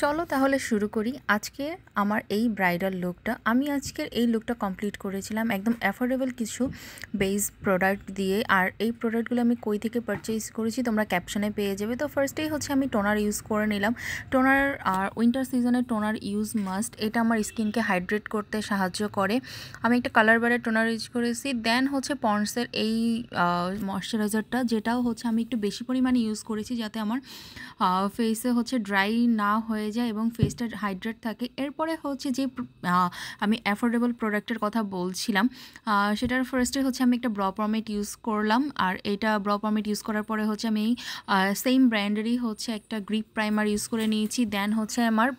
চলো তাহলে শুরু করি আজকে আমার এই ব্রাইডাল লুকটা। আমি আজকের এই লুকটা কমপ্লিট করেছিলাম একদম অ্যাফোর্ডেবল কিছু বেস প্রোডাক্ট দিয়ে। আর এই প্রোডাক্টগুলো আমি কই থেকে পারচেজ করেছি তোমরা ক্যাপশনে পেয়ে যাবে। তো ফার্স্টেই হচ্ছে আমি টোনার ইউজ করে নিলাম। টোনার আর উইন্টার সিজনে টোনার ইউজ মাস্ট, এটা আমার স্কিনকে হাইড্রেট করতে সাহায্য করে। আমি একটা কালার বারের টোনার ইউজ করেছি। দেন হচ্ছে পন্ডসের এই ময়শ্চারাইজারটা, যেটাও হচ্ছে আমি একটু বেশি পরিমাণে ইউজ করেছি যাতে আমার ফেসে হচ্ছে ড্রাই না হয়ে যায় এবং ফেসটা হাইড্রেট থাকে। এরপরে হচ্ছে যে আমি অ্যাফোর্ডেবল প্রোডাক্টের কথা বলছিলাম, সেটার ফার্স্টে হচ্ছে আমি একটা ব্র পমেড ইউজ করলাম। আর এটা ব্র পমেড ইউজ করার পরে হচ্ছে আমি সেম ব্র্যান্ডেরই হচ্ছে একটা গ্রিপ প্রাইমার ইউজ করে নিয়েছি। দেন হচ্ছে আমার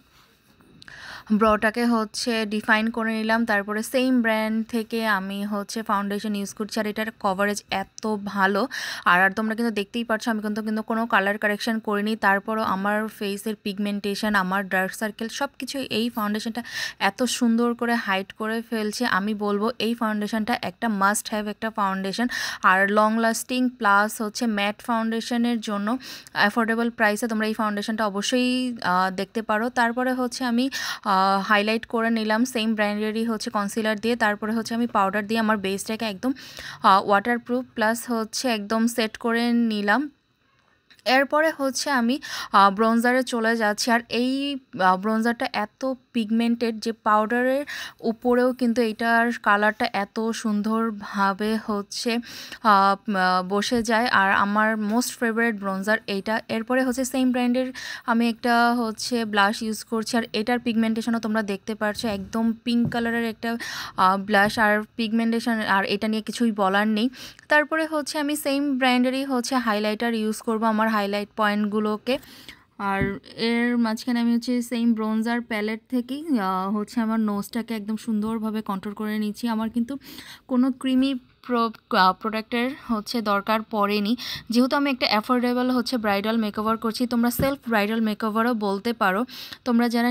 ব্রটাকে হচ্ছে ডিফাইন করে নিলাম। তারপরে সেম ব্র্যান্ড থেকে আমি হচ্ছে ফাউন্ডেশন ইউজ করছি। আর এটার কভারেজ এত ভালো। আর তোমরা কিন্তু দেখতেই পাচ্ছ আমি কিন্তু কোনো কালার কারেকশন করিনি। তারপরও আমার ফেসের পিগমেন্টেশন, আমার ডার্ক সার্কেল সব কিছু এই ফাউন্ডেশনটা এত সুন্দর করে হাইড করে ফেলছে। আমি বলবো এই ফাউন্ডেশনটা একটা মাস্ট হ্যাভ একটা ফাউন্ডেশন। আর লং লাস্টিং প্লাস হচ্ছে ম্যাট ফাউন্ডেশনের জন্য অ্যাফোর্ডেবল প্রাইসে তোমরা এই ফাউন্ডেশনটা অবশ্যই দেখতে পারো। তারপরে হচ্ছে আমি হাইলাইট করে নিলাম সেম ব্র্যান্ডেরই হচ্ছে কনসিলার দিয়ে। তারপরে হচ্ছে আমি পাউডার দিয়ে আমার বেসটাকে একদম ওয়াটারপ্রুফ প্লাস হচ্ছে একদম সেট করে নিলাম। এরপরে হচ্ছে আমি ব্রোঞ্জারে চলে যাচ্ছি। আর এই ব্রোঞ্জারটা এত পিগমেন্টেড যে পাউডারের উপরেও কিন্তু এইটার কালারটা এত সুন্দরভাবে হচ্ছে বসে যায়। আর আমার মোস্ট ফেভারিট ব্রোঞ্জার এইটা। এরপরে হচ্ছে সেম ব্র্যান্ডের আমি একটা হচ্ছে ব্লাশ ইউজ করছি। আর এটার পিগমেন্টেশনও তোমরা দেখতে পাচ্ছ একদম পিঙ্ক কালারের একটা ব্লাশ। আর পিগমেন্টেশন আর এটা নিয়ে কিছুই বলার নেই। তারপরে হচ্ছে আমি সেম ব্র্যান্ডেরই হচ্ছে হাইলাইটার ইউজ করব আমার হাইলাইট পয়েন্টগুলোকে। আর এর মাঝখানে আমি হচ্ছে সেম ব্রোঞ্জার প্যালেট থেকেই হচ্ছে আমার নোজটাকে একদম সুন্দরভাবে কন্ট্রোল করে নিচ্ছি। আমার কিন্তু কোনো ক্রিমি প্রোডাক্টের হচ্ছে দরকার পড়েনি, যেহেতু আমি একটা অ্যাফোর্ডেবল হচ্ছে ব্রাইডাল মেকওভার করছি। তোমরা সেলফ ব্রাইডাল মেকওভারও বলতে পারো। তোমরা যারা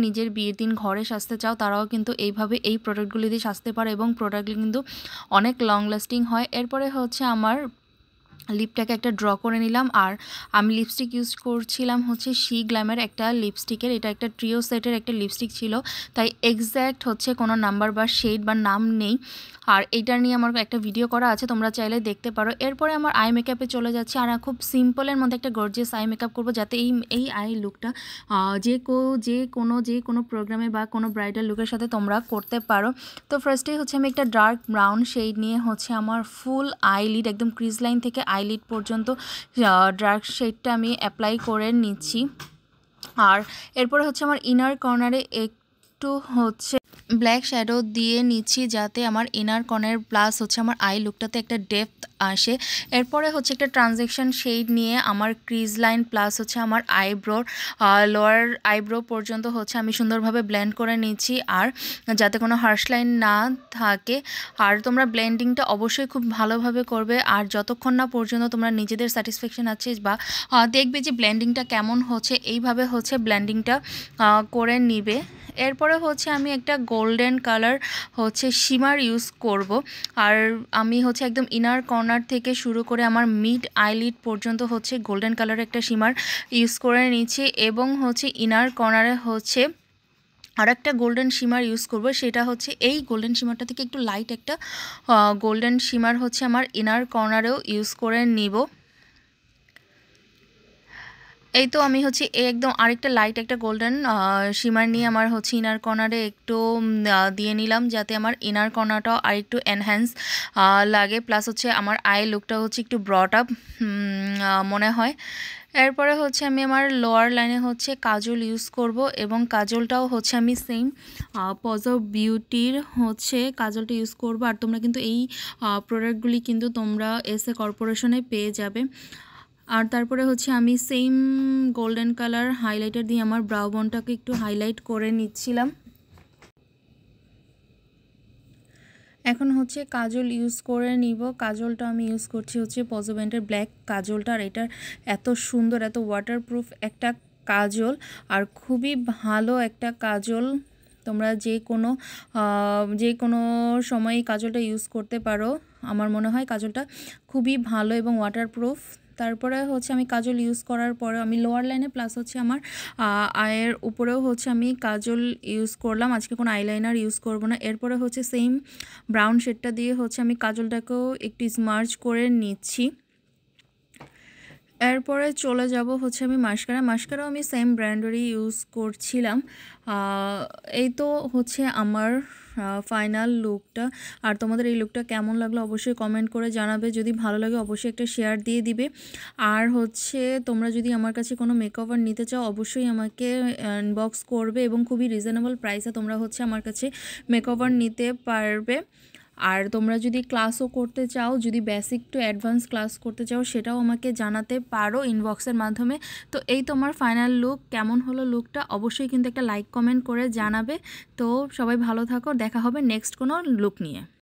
নিজের বিয়ের দিন ঘরে সাজতে চাও তারাও কিন্তু এইভাবে এই প্রোডাক্টগুলি দিয়ে সাজতে পারো এবং প্রোডাক্টগুলি কিন্তু অনেক লং লাস্টিং হয়। এরপরে হচ্ছে আমার লিপটাকে একটা ড্র করে নিলাম। আর আমি লিপস্টিক ইউজ করছিলাম হচ্ছে শি গ্ল্যামের একটা লিপস্টিকের। এটা একটা ট্রিও সেটের একটা লিপস্টিক ছিল, তাই এক্স্যাক্ট হচ্ছে কোনো নাম্বার বা শেড বা নাম নেই। আর এইটার নিয়ে আমার একটা ভিডিও করা আছে, তোমরা চাইলে দেখতে পারো। এরপরে আমার আই মেকআপে চলে যাচ্ছি। আর খুব সিম্পলের মধ্যে একটা গর্জিয়াস আই মেকআপ করবো যাতে এই আই লুকটা যে কোনো প্রোগ্রামে বা কোনো ব্রাইডাল লুকের সাথে তোমরা করতে পারো। তো ফার্স্টেই হচ্ছে আমি একটা ডার্ক ব্রাউন শেড নিয়ে হচ্ছে আমার ফুল আইলিড একদম ক্রিজ লাইন থেকে আইলিড পর্যন্ত ডার্ক শেডটা আমি অ্যাপ্লাই করে নিচ্ছি। আর এরপরে হচ্ছে আমার ইনার কর্নারে একটু হচ্ছে ব্ল্যাক শ্যাডো দিয়ে নিচ্ছি যাতে আমার ইনার কর্নার প্লাস হচ্ছে আমার আই লুকটাতে একটা ডেপথ আসে। এরপরে হচ্ছে একটা ট্রানজেকশন শেড নিয়ে আমার ক্রিজ লাইন প্লাস হচ্ছে আমার আইব্রোর লোয়ার আইব্রো পর্যন্ত হচ্ছে আমি সুন্দরভাবে ব্লেন্ড করে নিচ্ছি আর যাতে কোনো হার্শ লাইন না থাকে। আর তোমরা ব্লেন্ডিংটা অবশ্যই খুব ভালোভাবে করবে। আর যতক্ষণ না পর্যন্ত তোমরা নিজেদের স্যাটিসফ্যাকশন আছে বা দেখবে যে ব্লেন্ডিংটা কেমন হচ্ছে, এইভাবে হচ্ছে ব্লেন্ডিংটা করে নিবে। এরপরে হচ্ছে আমি একটা গোল্ডেন কালার হচ্ছে শিমার ইউজ করব। আর আমি হচ্ছে একদম ইনার কর্নার থেকে শুরু করে আমার মিড আইলিড পর্যন্ত হচ্ছে গোল্ডেন কালারের একটা শিমার ইউজ করে নিচ্ছি এবং হচ্ছে ইনার কর্নারে হচ্ছে আর একটা গোল্ডেন শিমার ইউজ করব। সেটা হচ্ছে এই গোল্ডেন শিমারটা থেকে একটু লাইট একটা গোল্ডেন শিমার হচ্ছে আমার ইনার কর্নারেও ইউজ করে নিব। এই তো আমি হচ্ছে একদম আরেকটা লাইট একটা গোল্ডেন শিমার নিয়ে আমার হচ্ছে ইনার কর্নারে একটু দিয়ে নিলাম যাতে আমার ইনার কর্নারটাও আরেকটু এনহ্যান্স লাগে প্লাস হচ্ছে আমার আই লুকটা হচ্ছে একটু ব্রড আপ মনে হয়। এরপরে হচ্ছে আমি আমার লোয়ার লাইনে হচ্ছে কাজল ইউজ করব এবং কাজলটাও হচ্ছে আমি সেম পজ অফ বিউটির হচ্ছে কাজলটা ইউজ করব। আর তোমরা কিন্তু এই প্রোডাক্টগুলি কিন্তু তোমরা এসএ কর্পোরেশনে পেয়ে যাবে। আর তারপরে হচ্ছে আমি সেম গোল্ডেন কালার হাইলাইটার দিয়ে আমার ব্রাউ বোনটাকে একটু হাইলাইট করে নিচ্ছিলাম। এখন হচ্ছে কাজল ইউজ করে নিব। কাজলটা আমি ইউজ করছি হচ্ছে পজোভেন্টের ব্ল্যাক কাজলটা। আর এটার এত সুন্দর এত ওয়াটারপ্রুফ একটা কাজল আর খুবই ভালো একটা কাজল। তোমরা যে কোনো সময় কাজলটা ইউজ করতে পারো। আমার মনে হয় কাজলটা খুবই ভালো এবং ওয়াটারপ্রুফ। তারপরে হচ্ছে আমি কাজল ইউজ করার পরে আমি লোয়ার লাইনে প্লাস হচ্ছে আমার আয়ের উপরেও হচ্ছে আমি কাজল ইউজ করলাম, আজকে কোনো আইলাইনার ইউজ করব না। এরপরে হচ্ছে সেম ব্রাউন শেডটা দিয়ে হচ্ছে আমি কাজলটাকেও একটু স্মার্চ করে নিচ্ছি। এরপরে চলে যাব হচ্ছে আমি মাস্কারাও আমি সেম ব্র্যান্ডেরই ইউজ করছিলাম। এই তো হচ্ছে আমার ফাইনাল লুকটা। আর তোমাদের এই লুকটা কেমন লাগলো অবশ্যই কমেন্ট করে জানাবে, যদি ভালো লাগে অবশ্যই একটা শেয়ার দিয়ে দিবে। আর হচ্ছে তোমরা যদি আমার কাছে কোনো মেকওভার নিতে চাও অবশ্যই আমাকে ইনবক্স করবে, এবং খুবই রিজনেবল প্রাইসে তোমরা হচ্ছে আমার কাছে মেকওভার নিতে পারবে। আর তোমরা যদি ক্লাসও করতে চাও, যদি বেসিক টু অ্যাডভান্স ক্লাস করতে চাও সেটাও আমাকে জানাতে পারো ইনবক্সের মাধ্যমে। তো এই তোমার ফাইনাল লুক কেমন হলো লুকটা অবশ্যই কিন্তু একটা লাইক কমেন্ট করে জানাবে। তো সবাই ভালো থাকো, দেখা হবে নেক্সট কোনো লুক নিয়ে।